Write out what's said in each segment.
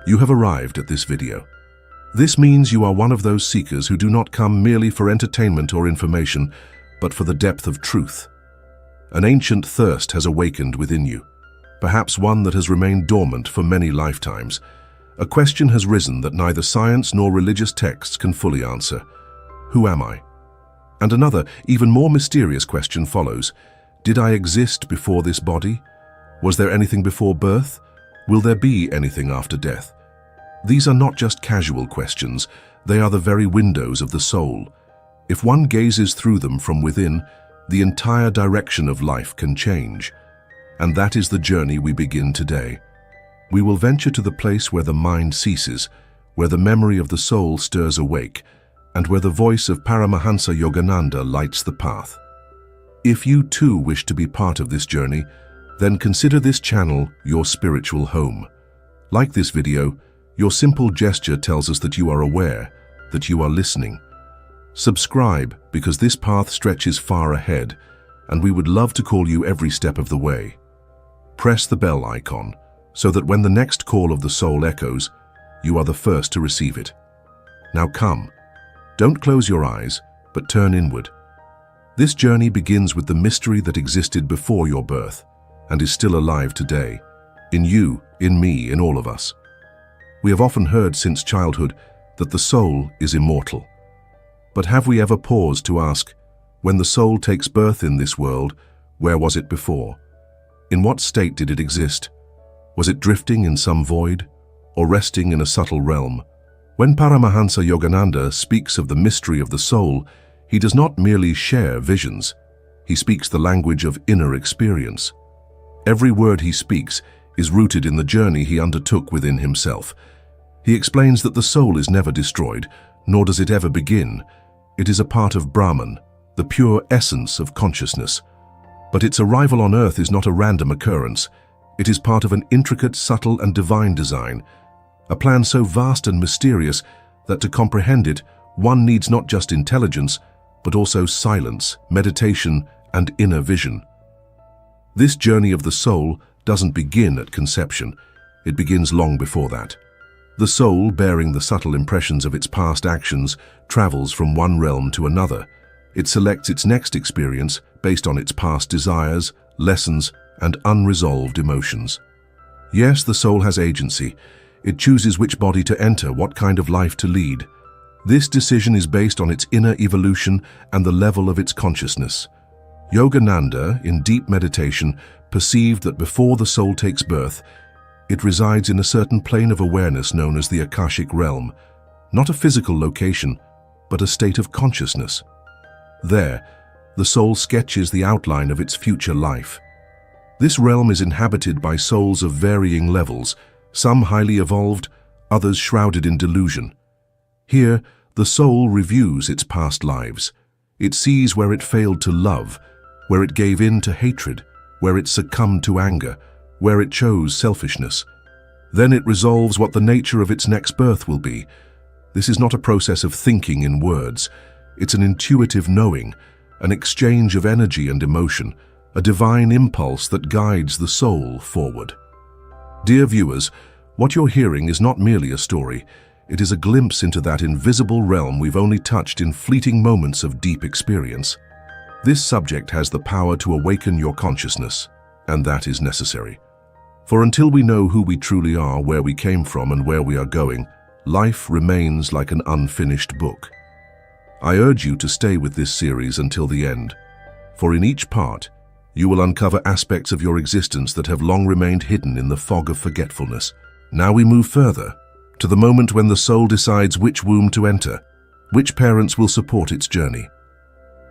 You have arrived at this video. This means you are one of those seekers who do not come merely for entertainment or information, but for the depth of truth. An ancient thirst has awakened within you, perhaps one that has remained dormant for many lifetimes. A question has risen that neither science nor religious texts can fully answer. Who am I? And another, even more mysterious question follows. Did I exist before this body? Was there anything before birth? Will there be anything after death? These are not just casual questions, they are the very windows of the soul. If one gazes through them from within, the entire direction of life can change. And that is the journey we begin today. We will venture to the place where the mind ceases, where the memory of the soul stirs awake, and where the voice of Paramahansa Yogananda lights the path. If you too wish to be part of this journey, then consider this channel your spiritual home. Like this video, your simple gesture tells us that you are aware, that you are listening. Subscribe because this path stretches far ahead, and we would love to call you every step of the way. Press the bell icon so that when the next call of the soul echoes, you are the first to receive it. Now come, don't close your eyes, but turn inward. This journey begins with the mystery that existed before your birth and is still alive today, in you, in me, in all of us. We have often heard since childhood that the soul is immortal. But have we ever paused to ask, when the soul takes birth in this world, where was it before? In what state did it exist? Was it drifting in some void, or resting in a subtle realm? When Paramahansa Yogananda speaks of the mystery of the soul, he does not merely share visions. He speaks the language of inner experience. Every word he speaks is rooted in the journey he undertook within himself. He explains that the soul is never destroyed, nor does it ever begin. It is a part of Brahman, the pure essence of consciousness. But its arrival on earth is not a random occurrence. It is part of an intricate, subtle, and divine design, a plan so vast and mysterious that to comprehend it, one needs not just intelligence, but also silence, meditation, and inner vision. This journey of the soul doesn't begin at conception. It begins long before that. The soul, bearing the subtle impressions of its past actions, travels from one realm to another. It selects its next experience based on its past desires, lessons, and unresolved emotions. Yes, the soul has agency. It chooses which body to enter, what kind of life to lead. This decision is based on its inner evolution and the level of its consciousness. Yogananda, in deep meditation, perceived that before the soul takes birth, it resides in a certain plane of awareness known as the Akashic realm, not a physical location, but a state of consciousness. There, the soul sketches the outline of its future life. This realm is inhabited by souls of varying levels, some highly evolved, others shrouded in delusion. Here, the soul reviews its past lives. It sees where it failed to love, where it gave in to hatred, where it succumbed to anger, where it chose selfishness. Then it resolves what the nature of its next birth will be. This is not a process of thinking in words. It's an intuitive knowing, an exchange of energy and emotion, a divine impulse that guides the soul forward. Dear viewers, what you're hearing is not merely a story. It is a glimpse into that invisible realm we've only touched in fleeting moments of deep experience. This subject has the power to awaken your consciousness, and that is necessary. For until we know who we truly are, where we came from, and where we are going, life remains like an unfinished book. I urge you to stay with this series until the end, for in each part, you will uncover aspects of your existence that have long remained hidden in the fog of forgetfulness. Now we move further, to the moment when the soul decides which womb to enter, which parents will support its journey.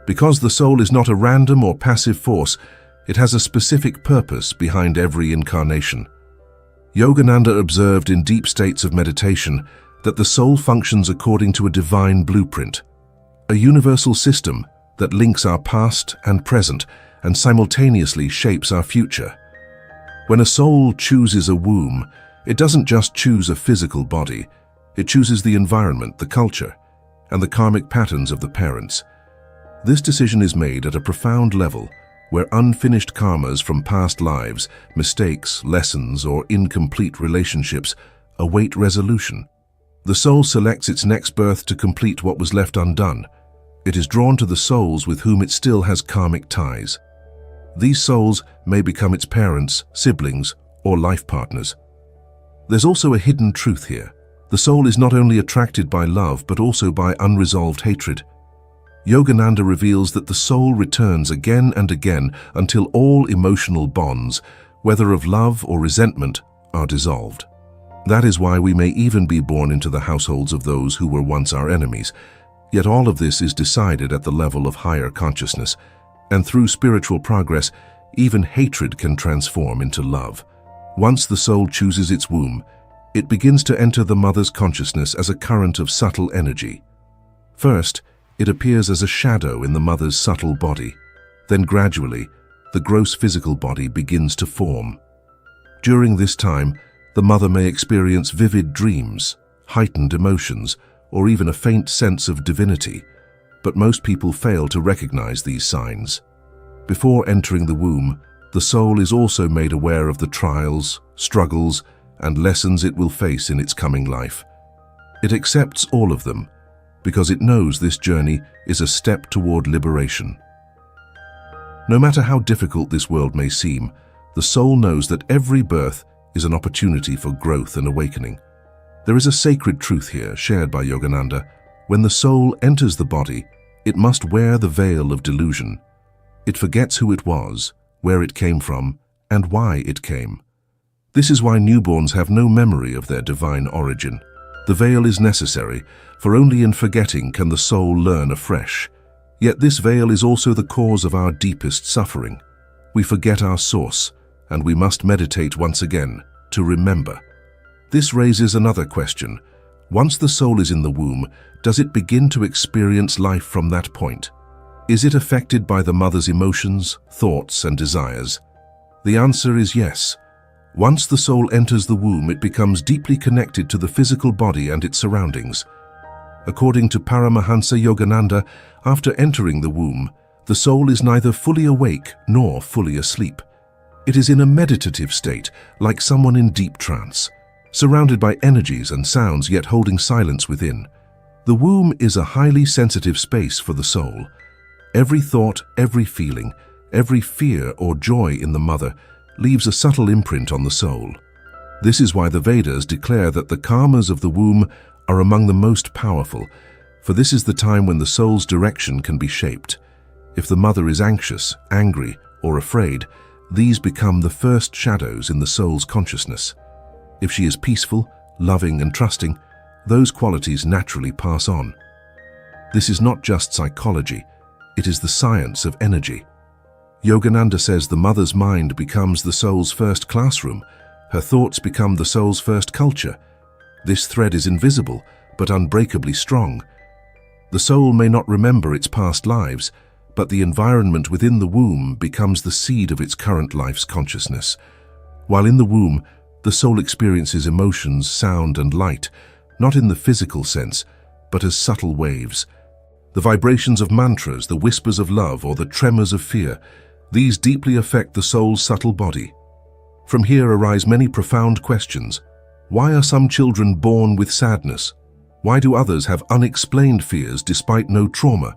Because the soul is not a random or passive force, it has a specific purpose behind every incarnation. Yogananda observed in deep states of meditation that the soul functions according to a divine blueprint, a universal system that links our past and present and simultaneously shapes our future. When a soul chooses a womb, it doesn't just choose a physical body, it chooses the environment, the culture, and the karmic patterns of the parents. This decision is made at a profound level where unfinished karmas from past lives, mistakes, lessons, or incomplete relationships await resolution. The soul selects its next birth to complete what was left undone. It is drawn to the souls with whom it still has karmic ties. These souls may become its parents, siblings, or life partners. There's also a hidden truth here. The soul is not only attracted by love, but also by unresolved hatred. Yogananda reveals that the soul returns again and again until all emotional bonds, whether of love or resentment, are dissolved. That is why we may even be born into the households of those who were once our enemies. Yet all of this is decided at the level of higher consciousness, and through spiritual progress, even hatred can transform into love. Once the soul chooses its womb, it begins to enter the mother's consciousness as a current of subtle energy. First, it appears as a shadow in the mother's subtle body. Then gradually, the gross physical body begins to form. During this time, the mother may experience vivid dreams, heightened emotions, or even a faint sense of divinity, but most people fail to recognize these signs. Before entering the womb, the soul is also made aware of the trials, struggles, and lessons it will face in its coming life. It accepts all of them, because it knows this journey is a step toward liberation. No matter how difficult this world may seem, the soul knows that every birth is an opportunity for growth and awakening. There is a sacred truth here shared by Yogananda. When the soul enters the body, it must wear the veil of delusion. It forgets who it was, where it came from, and why it came. This is why newborns have no memory of their divine origin. The veil is necessary, for only in forgetting can the soul learn afresh. Yet this veil is also the cause of our deepest suffering. We forget our source, and we must meditate once again to remember. This raises another question. Once the soul is in the womb, does it begin to experience life from that point? Is it affected by the mother's emotions, thoughts, and desires? The answer is yes. Once the soul enters the womb, it becomes deeply connected to the physical body and its surroundings. According to Paramahansa Yogananda, after entering the womb, the soul is neither fully awake nor fully asleep. It is in a meditative state, like someone in deep trance, surrounded by energies and sounds yet holding silence within. The womb is a highly sensitive space for the soul. Every thought, every feeling, every fear or joy in the mother leaves a subtle imprint on the soul. This is why the Vedas declare that the karmas of the womb are among the most powerful, for this is the time when the soul's direction can be shaped. If the mother is anxious, angry, or afraid, these become the first shadows in the soul's consciousness. If she is peaceful, loving, and trusting, those qualities naturally pass on. This is not just psychology, it is the science of energy. Yogananda says the mother's mind becomes the soul's first classroom, her thoughts become the soul's first culture. This thread is invisible, but unbreakably strong. The soul may not remember its past lives, but the environment within the womb becomes the seed of its current life's consciousness. While in the womb, the soul experiences emotions, sound, and light, not in the physical sense, but as subtle waves. The vibrations of mantras, the whispers of love, or the tremors of fear, these deeply affect the soul's subtle body. From here arise many profound questions. Why are some children born with sadness? Why do others have unexplained fears despite no trauma?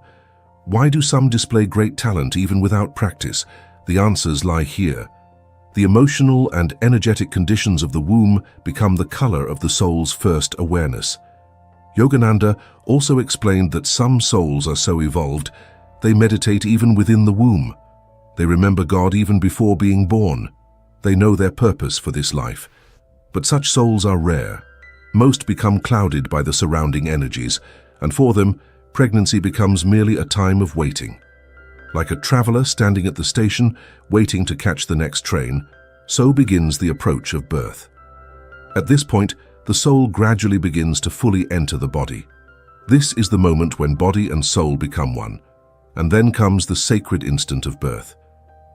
Why do some display great talent even without practice? The answers lie here. The emotional and energetic conditions of the womb become the color of the soul's first awareness. Yogananda also explained that some souls are so evolved, they meditate even within the womb. They remember God even before being born. They know their purpose for this life. But such souls are rare. Most become clouded by the surrounding energies, and for them, pregnancy becomes merely a time of waiting. Like a traveler standing at the station, waiting to catch the next train, so begins the approach of birth. At this point, the soul gradually begins to fully enter the body. This is the moment when body and soul become one, and then comes the sacred instant of birth.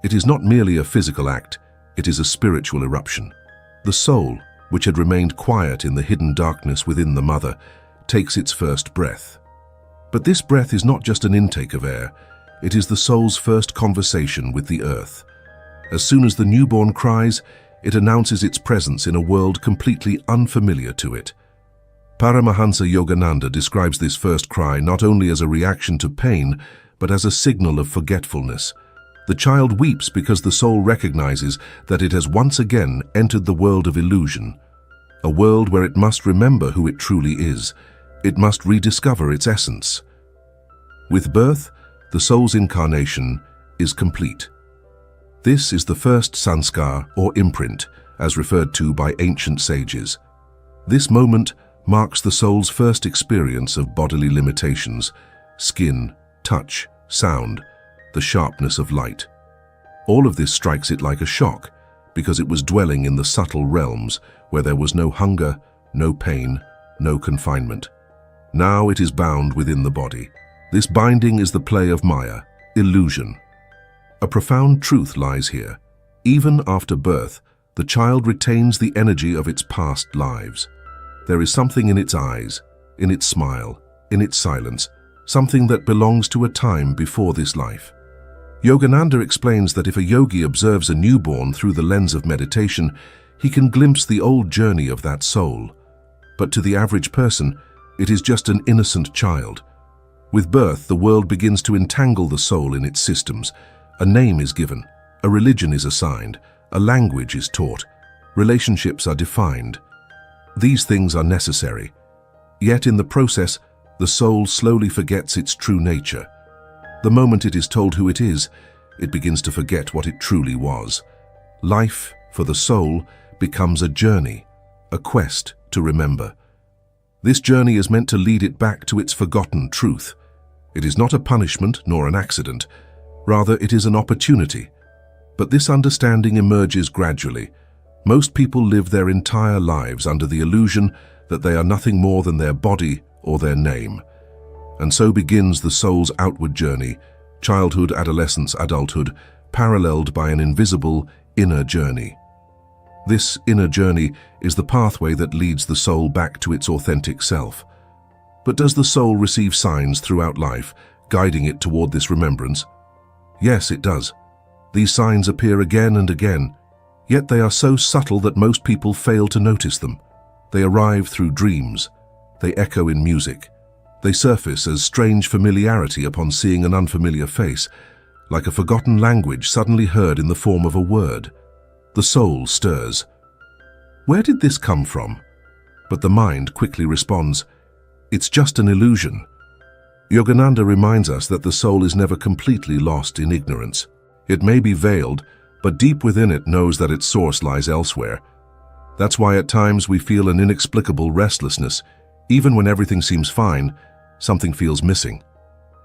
It is not merely a physical act, it is a spiritual eruption. The soul, which had remained quiet in the hidden darkness within the mother, takes its first breath. But this breath is not just an intake of air, it is the soul's first conversation with the earth. As soon as the newborn cries, it announces its presence in a world completely unfamiliar to it. Paramahansa Yogananda describes this first cry not only as a reaction to pain, but as a signal of forgetfulness. The child weeps because the soul recognizes that it has once again entered the world of illusion, a world where it must remember who it truly is. It must rediscover its essence. With birth, the soul's incarnation is complete. This is the first sanskar, or imprint, as referred to by ancient sages. This moment marks the soul's first experience of bodily limitations: skin, touch, sound, the sharpness of light. All of this strikes it like a shock, because it was dwelling in the subtle realms where there was no hunger, no pain, no confinement. Now it is bound within the body. This binding is the play of Maya, illusion. A profound truth lies here. Even after birth, the child retains the energy of its past lives. There is something in its eyes, in its smile, in its silence, something that belongs to a time before this life. Yogananda explains that if a yogi observes a newborn through the lens of meditation, he can glimpse the old journey of that soul. But to the average person, it is just an innocent child. With birth, the world begins to entangle the soul in its systems. A name is given, a religion is assigned, a language is taught, relationships are defined. These things are necessary. Yet in the process, the soul slowly forgets its true nature. The moment it is told who it is, it begins to forget what it truly was. Life, for the soul, becomes a journey, a quest to remember. This journey is meant to lead it back to its forgotten truth. It is not a punishment nor an accident. Rather, it is an opportunity. But this understanding emerges gradually. Most people live their entire lives under the illusion that they are nothing more than their body or their name. And so begins the soul's outward journey, childhood, adolescence, adulthood, paralleled by an invisible inner journey. This inner journey is the pathway that leads the soul back to its authentic self. But does the soul receive signs throughout life, guiding it toward this remembrance? Yes, it does. These signs appear again and again, yet they are so subtle that most people fail to notice them. They arrive through dreams. They echo in music. They surface as strange familiarity upon seeing an unfamiliar face, like a forgotten language suddenly heard in the form of a word. The soul stirs. Where did this come from? But the mind quickly responds, it's just an illusion. Yogananda reminds us that the soul is never completely lost in ignorance. It may be veiled, but deep within it knows that its source lies elsewhere. That's why at times we feel an inexplicable restlessness. Even when everything seems fine, something feels missing.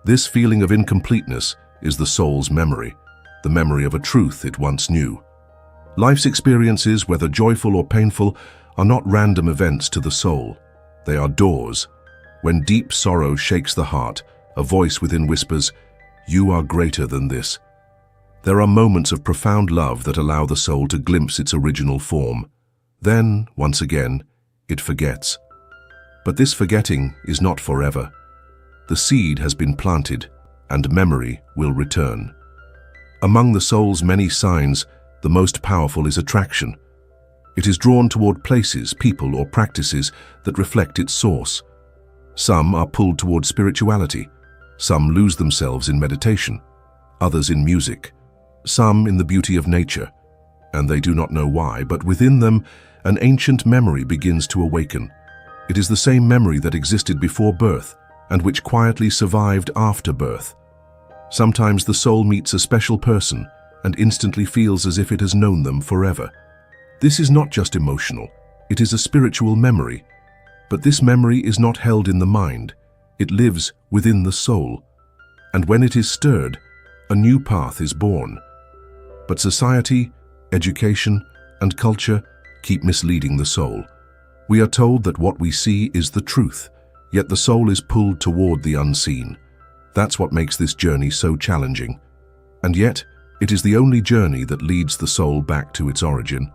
This feeling of incompleteness is the soul's memory, the memory of a truth it once knew. Life's experiences, whether joyful or painful, are not random events to the soul. They are doors. When deep sorrow shakes the heart, a voice within whispers, "You are greater than this." There are moments of profound love that allow the soul to glimpse its original form. Then, once again, it forgets. But this forgetting is not forever. The seed has been planted, and memory will return. Among the soul's many signs, the most powerful is attraction. It is drawn toward places, people, or practices that reflect its source. Some are pulled toward spirituality. Some lose themselves in meditation. Others in music. Some in the beauty of nature. And they do not know why, but within them, an ancient memory begins to awaken. It is the same memory that existed before birth and which quietly survived after birth. Sometimes the soul meets a special person and instantly feels as if it has known them forever. This is not just emotional, it is a spiritual memory. But this memory is not held in the mind, it lives within the soul. And when it is stirred, a new path is born. But society, education, and culture keep misleading the soul. We are told that what we see is the truth, yet the soul is pulled toward the unseen. That's what makes this journey so challenging. And yet, it is the only journey that leads the soul back to its origin.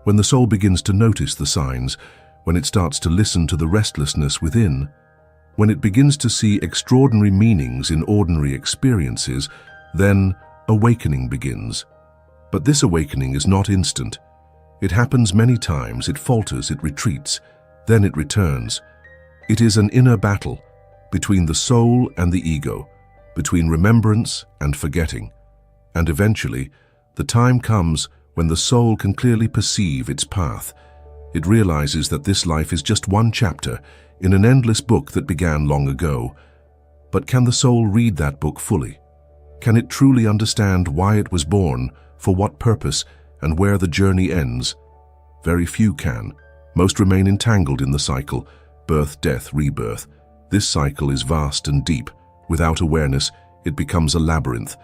When the soul begins to notice the signs, when it starts to listen to the restlessness within, when it begins to see extraordinary meanings in ordinary experiences, then awakening begins. But this awakening is not instant. It happens many times, it falters, it retreats, then it returns. It is an inner battle between the soul and the ego, between remembrance and forgetting. And eventually, the time comes when the soul can clearly perceive its path. It realizes that this life is just one chapter in an endless book that began long ago. But can the soul read that book fully? Can it truly understand why it was born, for what purpose, and where the journey ends? Very few can. Most remain entangled in the cycle, birth, death, rebirth. This cycle is vast and deep. Without awareness, it becomes a labyrinth.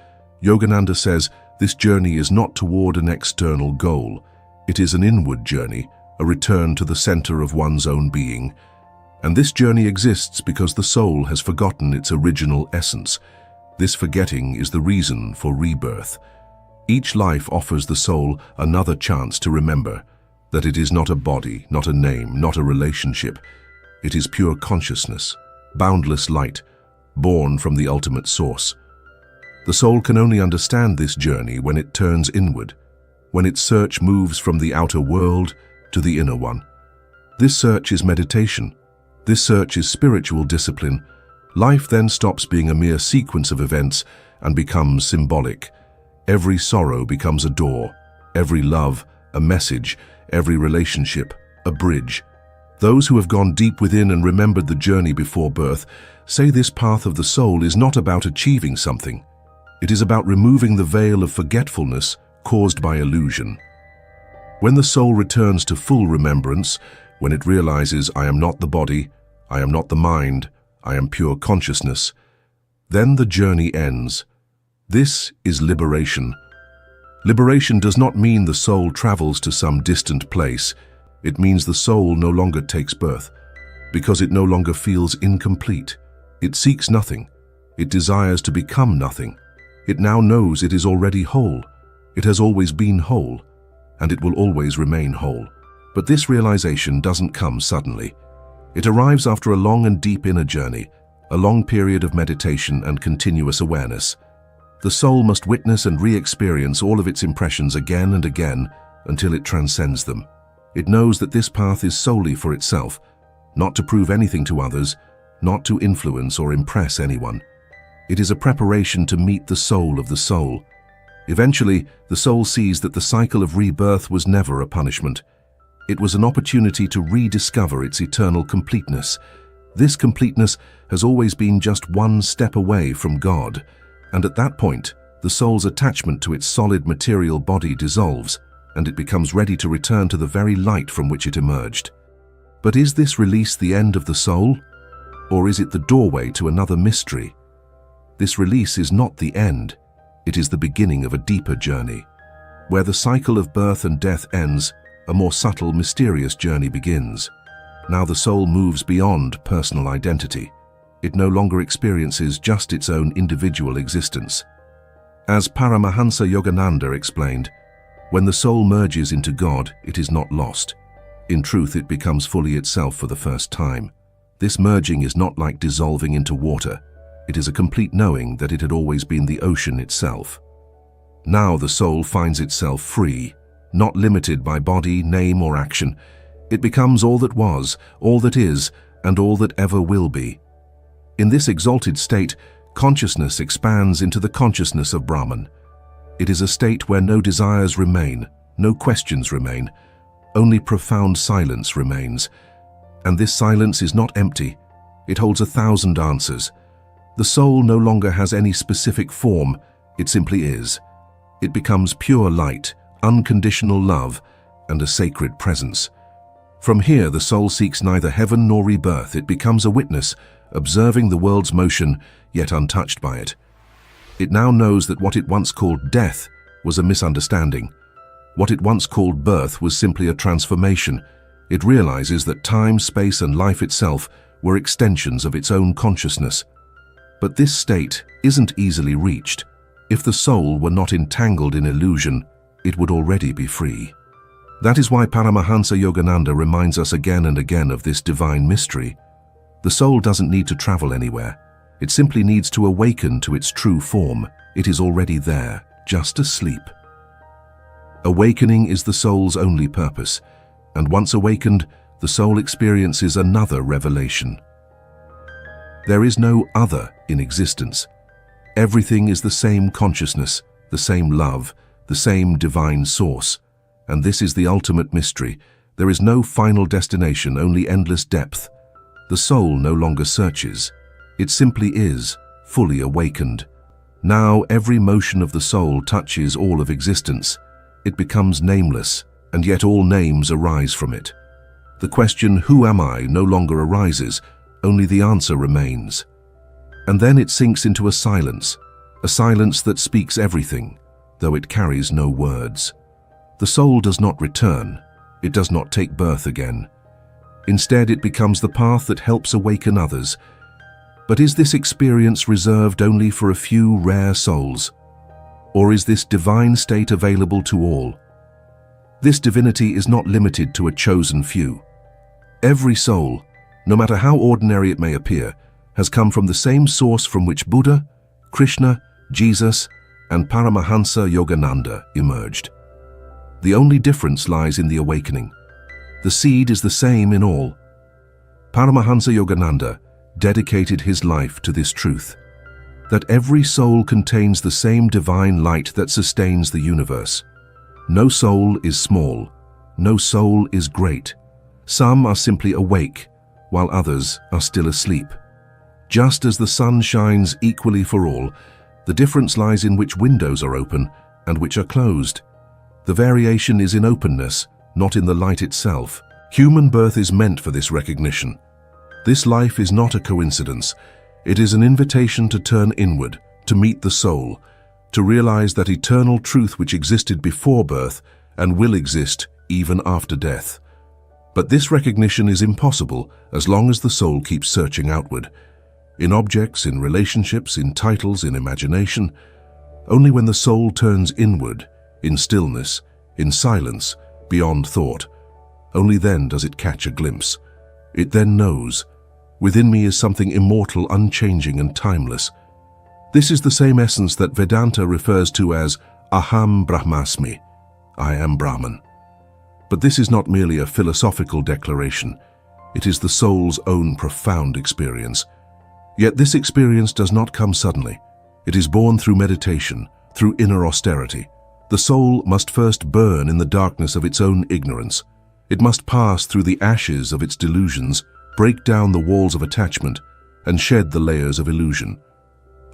Yogananda says this journey is not toward an external goal. It is an inward journey, a return to the center of one's own being. And this journey exists because the soul has forgotten its original essence. This forgetting is the reason for rebirth. Each life offers the soul another chance to remember that it is not a body, not a name, not a relationship. It is pure consciousness, boundless light, born from the ultimate source. The soul can only understand this journey when it turns inward, when its search moves from the outer world to the inner one. This search is meditation. This search is spiritual discipline. Life then stops being a mere sequence of events and becomes symbolic. Every sorrow becomes a door, every love a message, every relationship a bridge. Those who have gone deep within and remembered the journey before birth say this path of the soul is not about achieving something. It is about removing the veil of forgetfulness caused by illusion. When the soul returns to full remembrance, when it realizes, I am not the body, I am not the mind, I am pure consciousness, then the journey ends. This is liberation. Liberation does not mean the soul travels to some distant place. It means the soul no longer takes birth, because it no longer feels incomplete. It seeks nothing. It desires to become nothing. It now knows it is already whole. It has always been whole, and it will always remain whole. But this realization doesn't come suddenly. It arrives after a long and deep inner journey, a long period of meditation and continuous awareness. The soul must witness and re-experience all of its impressions again and again until it transcends them. It knows that this path is solely for itself, not to prove anything to others, not to influence or impress anyone. It is a preparation to meet the soul of the soul. Eventually, the soul sees that the cycle of rebirth was never a punishment. It was an opportunity to rediscover its eternal completeness. This completeness has always been just one step away from God, and at that point, the soul's attachment to its solid material body dissolves, and it becomes ready to return to the very light from which it emerged. But is this release the end of the soul? Or is it the doorway to another mystery? This release is not the end. It is the beginning of a deeper journey. Where the cycle of birth and death ends, a more subtle, mysterious journey begins. Now the soul moves beyond personal identity. It no longer experiences just its own individual existence. As Paramahansa Yogananda explained, when the soul merges into God, it is not lost. In truth, it becomes fully itself for the first time. This merging is not like dissolving into water. It is a complete knowing that it had always been the ocean itself. Now the soul finds itself free, not limited by body, name, or action. It becomes all that was, all that is, and all that ever will be. In this exalted state, consciousness expands into the consciousness of Brahman. It is a state where no desires remain, no questions remain, only profound silence remains. And this silence is not empty. It holds 1,000 answers. The soul no longer has any specific form, it simply is. It becomes pure light, unconditional love, and a sacred presence. From here, the soul seeks neither heaven nor rebirth. It becomes a witness, observing the world's motion, yet untouched by it. It now knows that what it once called death was a misunderstanding. What it once called birth was simply a transformation. It realizes that time, space, and life itself were extensions of its own consciousness. But this state isn't easily reached. If the soul were not entangled in illusion, it would already be free. That is why Paramahansa Yogananda reminds us again and again of this divine mystery. The soul doesn't need to travel anywhere. It simply needs to awaken to its true form. It is already there, just asleep. Awakening is the soul's only purpose, and once awakened, the soul experiences another revelation. There is no other in existence. Everything is the same consciousness, the same love, the same divine source. And this is the ultimate mystery. There is no final destination, only endless depth. The soul no longer searches. It simply is, fully awakened. Now every motion of the soul touches all of existence. It becomes nameless, and yet all names arise from it. The question, "Who am I?" no longer arises, only the answer remains. And then it sinks into a silence that speaks everything, though it carries no words. The soul does not return. It does not take birth again. Instead, it becomes the path that helps awaken others. But is this experience reserved only for a few rare souls? Or is this divine state available to all? This divinity is not limited to a chosen few. Every soul, no matter how ordinary it may appear, has come from the same source from which Buddha, Krishna, Jesus, and Paramahansa Yogananda emerged. The only difference lies in the awakening. The seed is the same in all. Paramahansa Yogananda dedicated his life to this truth, that every soul contains the same divine light that sustains the universe. No soul is small, no soul is great. Some are simply awake, while others are still asleep. Just as the sun shines equally for all, the difference lies in which windows are open and which are closed. The variation is in openness, not in the light itself. Human birth is meant for this recognition. This life is not a coincidence. It is an invitation to turn inward, to meet the soul, to realize that eternal truth which existed before birth and will exist even after death. But this recognition is impossible as long as the soul keeps searching outward. In objects, in relationships, in titles, in imagination. Only when the soul turns inward, in stillness, in silence, beyond thought, only then does it catch a glimpse. It then knows, within me is something immortal, unchanging, and timeless. This is the same essence that Vedanta refers to as Aham Brahmasmi, I am Brahman. But this is not merely a philosophical declaration. It is the soul's own profound experience. Yet this experience does not come suddenly. It is born through meditation, through inner austerity. The soul must first burn in the darkness of its own ignorance. It must pass through the ashes of its delusions, break down the walls of attachment, and shed the layers of illusion.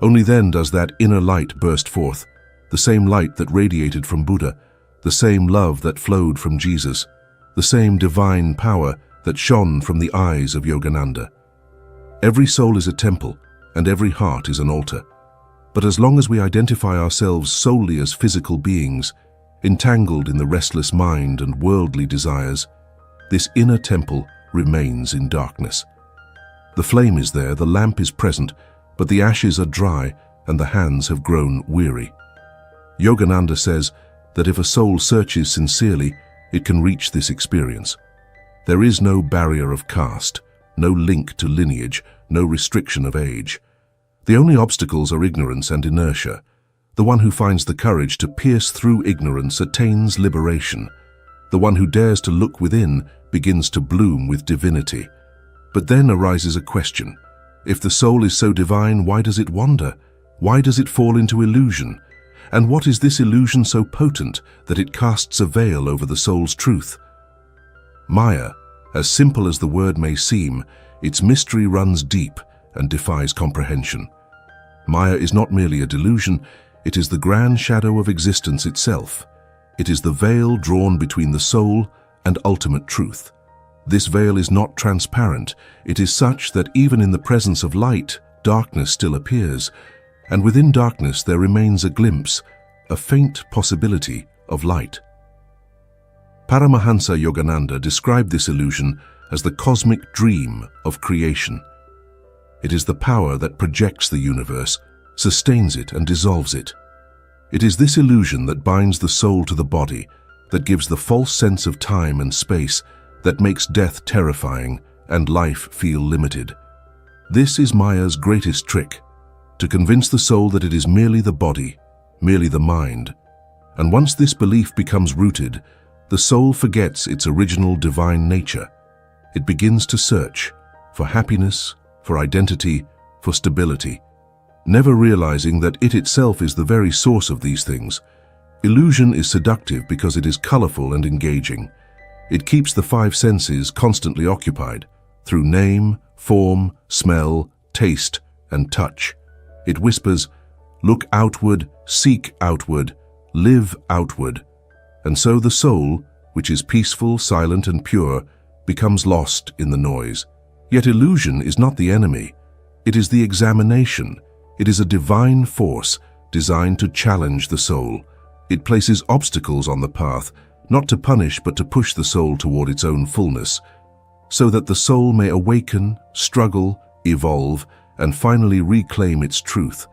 Only then does that inner light burst forth, the same light that radiated from Buddha, the same love that flowed from Jesus, the same divine power that shone from the eyes of Yogananda. Every soul is a temple, and every heart is an altar. But as long as we identify ourselves solely as physical beings, entangled in the restless mind and worldly desires, this inner temple remains in darkness. The flame is there, the lamp is present, but the ashes are dry and the hands have grown weary. Yogananda says that if a soul searches sincerely, it can reach this experience. There is no barrier of caste, no link to lineage, no restriction of age. The only obstacles are ignorance and inertia. The one who finds the courage to pierce through ignorance attains liberation. The one who dares to look within begins to bloom with divinity. But then arises a question. If the soul is so divine, why does it wander? Why does it fall into illusion? And what is this illusion so potent that it casts a veil over the soul's truth? Maya, as simple as the word may seem, its mystery runs deep and defies comprehension. Maya is not merely a delusion, it is the grand shadow of existence itself. It is the veil drawn between the soul and ultimate truth. This veil is not transparent. It is such that even in the presence of light, darkness still appears, and within darkness there remains a glimpse, a faint possibility of light. Paramahansa Yogananda described this illusion as the cosmic dream of creation. It is the power that projects the universe, sustains it and dissolves it. It is this illusion that binds the soul to the body, that gives the false sense of time and space, that makes death terrifying and life feel limited. This is Maya's greatest trick, to convince the soul that it is merely the body, merely the mind, And once this belief becomes rooted, the soul forgets its original divine nature. It begins to search for happiness, for identity, for stability, never realizing that it itself is the very source of these things. Illusion is seductive because it is colorful and engaging. It keeps the five senses constantly occupied through name, form, smell, taste, and touch. It whispers, "Look outward, seek outward, live outward." And so the soul, which is peaceful, silent, and pure, becomes lost in the noise. Yet illusion is not the enemy. It is the examination. It is a divine force designed to challenge the soul. It places obstacles on the path, not to punish but to push the soul toward its own fullness, so that the soul may awaken, struggle, evolve, and finally reclaim its truth.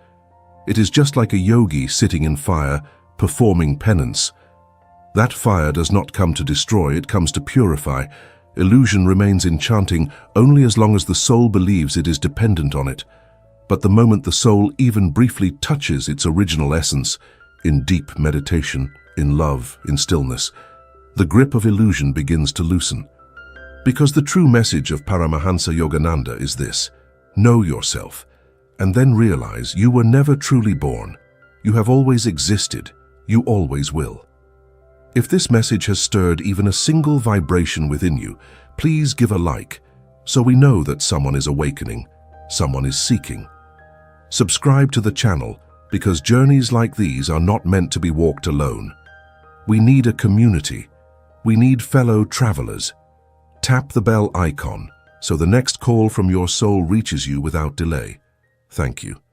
It is just like a yogi sitting in fire, performing penance. That fire does not come to destroy, it comes to purify. Illusion remains enchanting only as long as the soul believes it is dependent on it. But the moment the soul even briefly touches its original essence, in deep meditation, in love, in stillness, the grip of illusion begins to loosen. Because the true message of Paramahansa Yogananda is this: know yourself, and then realize you were never truly born. You have always existed. You always will. If this message has stirred even a single vibration within you, please give a like, so we know that someone is awakening, someone is seeking. Subscribe to the channel, because journeys like these are not meant to be walked alone. We need a community. We need fellow travelers. Tap the bell icon so the next call from your soul reaches you without delay. Thank you.